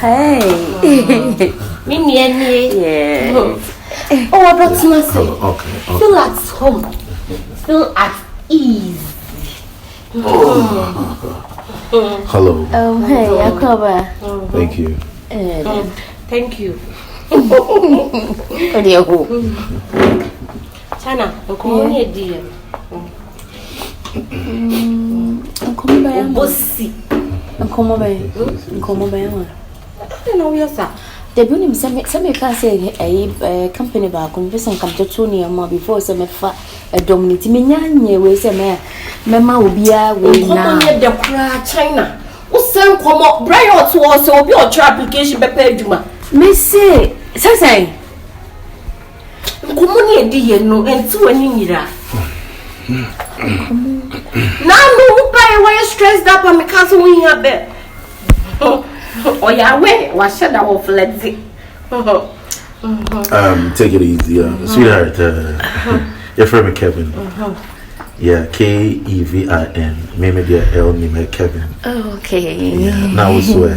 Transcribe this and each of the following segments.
Hey. Mimi, yeah. Oh, I brought you say. Okay. Feel at home. Feel at ease. Hello. Hey, Akoba. Thank you. Thank you. China, come here, dear. Come by, Bossy. Come by. I know yes, sir. The building some can say a company back on this and come to Tony and more before some a dominant me we say, Mamma will be a way now. The cry China. What's some come up, Brian to us or your application by Peduma? Missy, say, come on, dear, no, and two and Now, no, why you stressed up on the castle when you have bed? Oh, yeah, wait, what should I have let's see? Take it easy, sweetheart. Your friend Kevin. Yeah, Kevin. Maybe the L name Kevin. Okay. Yeah, now swear.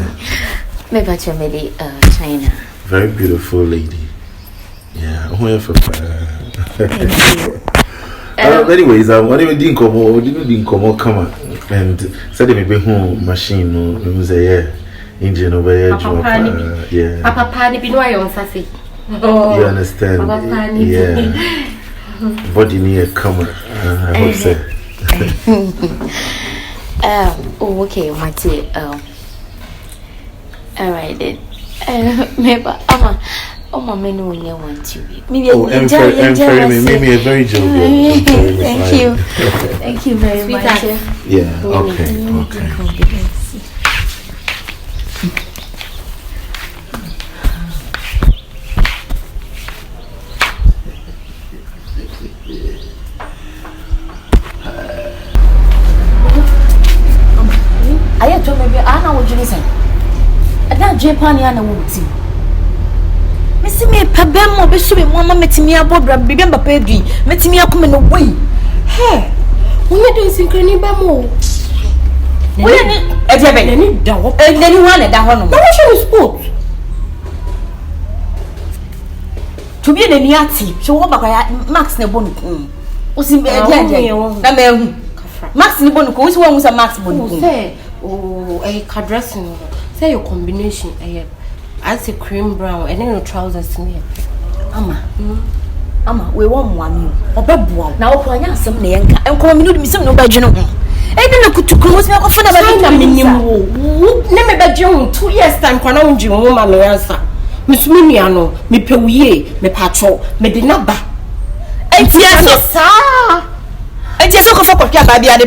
Maybe I made China. Very beautiful lady. Yeah, anyways, I want to didn't come on, come on, and said they be home machine. No, say yeah. Engine over here, yeah. Papa Pani be no on sassy. You understand? Yeah. Body near camera. I hope so. Oh, okay, Matty. All right then. Maybe my menu when you want to be. Maybe maybe a very joke. Thank you very much. Yeah. Okay. I told me I know what you say. I don't Japan and a woman. Miss me, Pabemo, Bishop, Mamma, Metimia, Bobra, Bibamba Pedri, Metimia come away. Hey, we are doing synchrony bamo. We are any doubt, and then you wanted that one. No, she sport. To be the Niati, so what about Max Nebon? Was in bed, Max Nebon, who's one was a Max Bon. Say, oh, a card dressing. Say your combination, I say cream brown and then your trousers in here. Ama, we want one or bebwa. Now, I have some name and call me to some no bedroom. I didn't look to close me off a minimum. Never bedroom 2 years time, Conan Jim, woman, no answer. Miss Miniano, me pewye, me patrol, me dinaba. And yes, sir. And yes, I forgot Yababi at the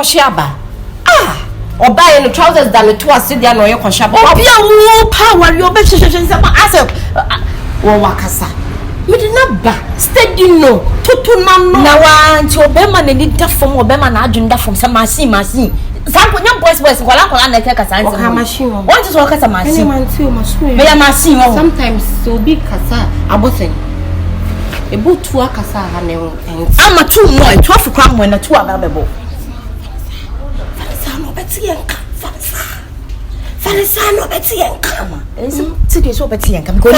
Shaba. Ah. Or buying the trousers than the two are sitting on your shop. Oh, be a power, your best suggestions about us. Oh, Wakasa. We did not buy. Steady no. Tutu no. Now, I want your Beman and need that from Obama and Agenda from some machine. Some young boys was while I take a science machine. What is work as a machine? Sometimes so big Casa, I wasn't. A boot to a Casa and I'm a 2 more, 12 crown when a 2 are available. Farisano Betty and Kama. City so Betty and come. Go to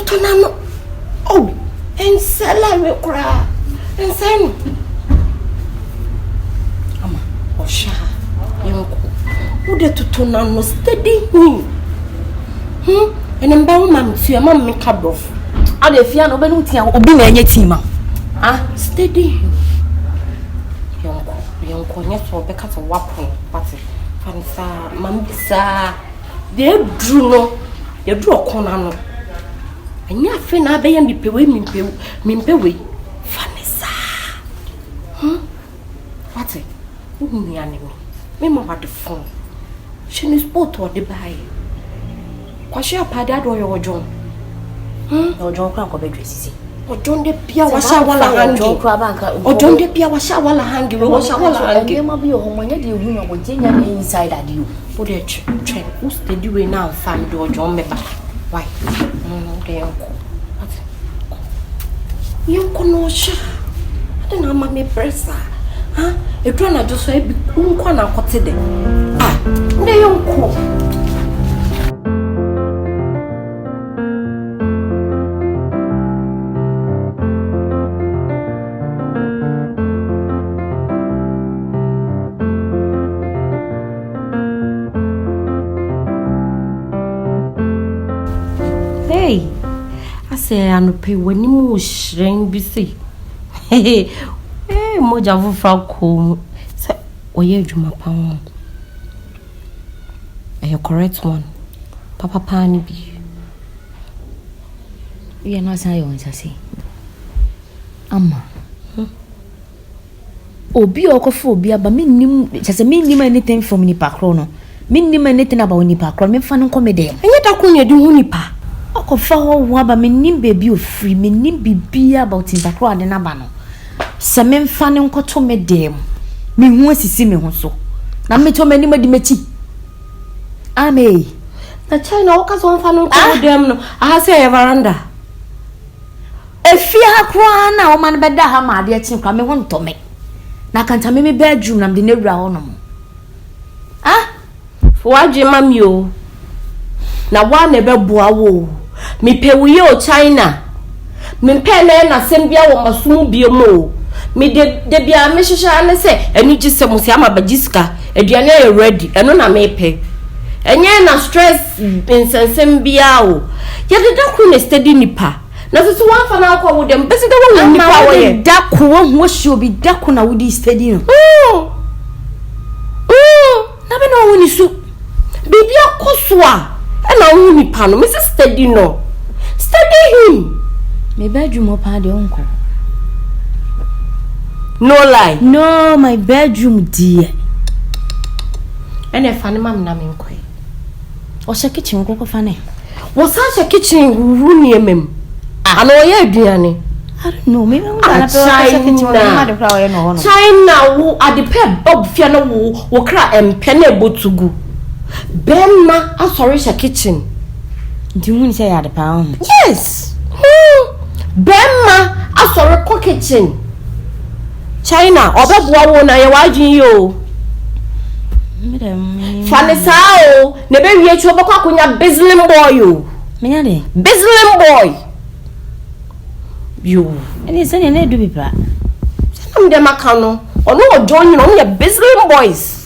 Tonano. Oh, and Sella will cry and send. Ama, or Sha, young who did to Tonano steady me. And then bound mammy to your mammy cab off. Are the Fiano Benutia or be any team? Ah, steady. Young Conya for Becca of Wapping, Patty, Fansa, Mambisa. They drew no, they drew a corner. And ya fin I be and be pay me pay. Fanisa. What's it? Who me anime? Me more the phone. She is both or the buy. Quashia padad or your John? Or John Crank or Bedressy. Or John de Pia was a walla handy, or John de Pia was a walla handy, or was a walla handy. There might be a home when you know what Virginia inside at you. Put a train. Who's the doing now? Fan door John Meba. Why? They uncle. You can no share. I don't know, my presser. Edro na jo so e bi nkwa na akote de. Nde yonko. Hey, I say I no pay when you move shrink be see. Hey, moja vufra ko. Say, oye juma pa won. You correct one. Papa pani bi. You not say you want to say. Ama. Obi okofo obi aba me nim chese me nim anything from nipa kro no. Me nim anything about nipa kro me fa no komede. Enye da ko nya di hu nipa. Okofa ho aba me nim baby ofri me nim bibia about nipa kro ade na ba no. Se me fa ne nkoto me dem. Me hu asisi me ho so. Na me to me nim adi mechi. Ame. Na China o ka so fa no ko dem no. Aha se e veranda. Efia kro na o man beda ha ma ade chi kwa me ho ntome. Na kanta me bedroom na me de wura ho no mo. Waje mami o. Na wa na be boa wo. Me pe wo ye o China. Me pe na sem bia wo masum bia mo. Me de bia me hihya ne se eni gise mo se ama bagiska. Aduane e ready. Eno na me pe. Enye na stress insensem bia o. Ye de da ku na steady nipa. Na so wa fa na akwa wo dem besi de wo nipa wo ye. Da ku wo ho hye obi da ku na wo di steady no. Na be no wo ni su. Bibi akoswa. E na wo nipa no me se steady no. Steady him. Me bedroom opa de onko. No lie. No, my bedroom dear. Ene fa ne mam na me nkoi. O se kitchen ko fa ne. Wo sa se kitchen ru ni emem. Ana o ye aduane. I don't know, maybe I'm gonna China wo adepe bob fia na wo kra empe na ebotugu. Bema asori sha kitchen. Do you say ya adepa on? Yes. Bema asori ko kitchen. China obeboa wo na ye wajin yo. Fanisa o ne be wie chu obekwa konya Bislim boy o. Menya de. Bislim boy. You. And it's any do be pra. Some dem aka no. Ono ojo yin no ye Bislim boys.